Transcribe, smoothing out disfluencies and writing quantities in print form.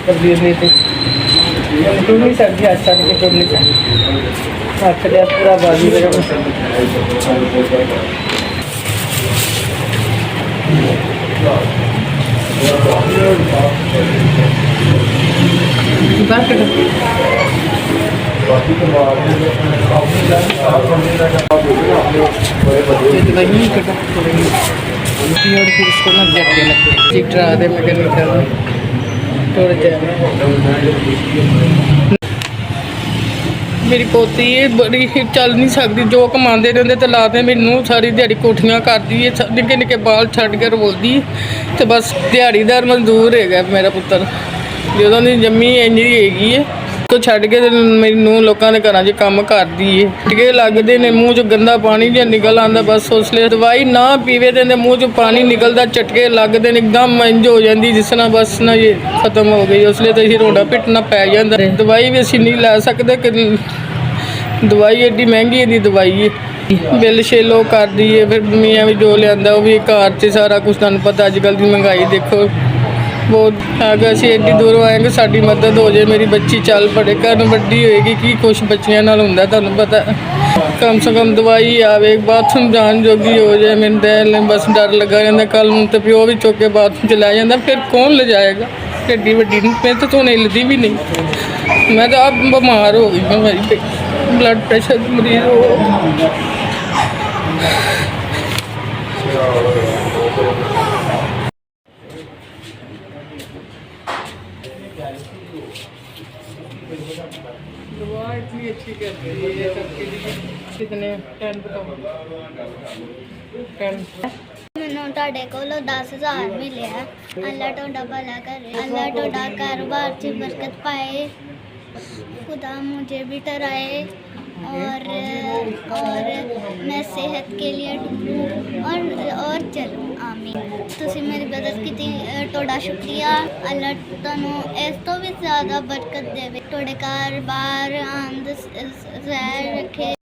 तब्दील नहीं थी टूट नहीं सकती आज तक के टूट नहीं सकती रख लिया पूरा बाजू मेरा और फिर इसको ना झटके लगते ठीक डरा दे मैं नहीं कर टूट जाए मेरी पोती बड़ी चल नहीं सकती जो कमाते रहते तो लाते मैनू सारी दिहाड़ी कोठियाँ करती है निक्के निक्के बाल छड़ के रोलदी तो बस दिहाड़ीदार मजदूर है मेरा पुत्र जो जम्मी इंज हैगी है तो छड़ के मैनू लोगों के घर च काम करती है टिके लगते ने मूँह च गंदा पानी जो निकल आता बस उसले दवाई ना पीवे तो मूँह च पानी निकलता चटके लगते एकदम इंज हो जाती जिस तरह बस ना ये खत्म हो गई उसले तो रोड़ा पिटना पै जाता दवाई भी असीं नहीं लै सकते कि दवाई एड्डी महंगी दी दवाई है बिल शेलो कर दी है फिर मियाँ भी जो लिया वो भी घर से सारा कुछ तुहानूं पता अजकल की महंगाई देखो बहुत अगर असीं एड्डी दूरों आए कि साडी मदद हो जाए मेरी बच्ची चल पड़े घर वड्डी होएगी की कुछ बच्चियां नाल हुंदा तुहानूं पता कम से कम दवाई आवे बाथरूम जान जोगी हो जाए मैनूं तो बस डर लगा रहिंदा कल नूं ते प्यो भी चुक के बाथरूम च लै जांदा फिर कौन ले जाएगा एड्डी वड्डी मैं तो हुण हिलदी भी नहीं मैं तो आप बीमार हो गई मैं मेरी ब्लड प्रेशर मरीज हो दवा इतनी अच्छी कर रही है सबके लिए कितने 10 बताओ 10 मैनू तुहाडे कोलों 10,000 मिले है अल्लाह तुहाडा भला करे अल्लाह तुहाडा कारोबार च बरकत पाए खुदा मुझे भी डराए और मैं सेहत के लिए ढूंढूं और चलूं आमीन तुसी मेरी मदद की तुहाडा शुक्रिया अल्लाह तुहानूं इस तो भी ज़्यादा बरकत देवे तुहाडे घर बाहर आंद रखे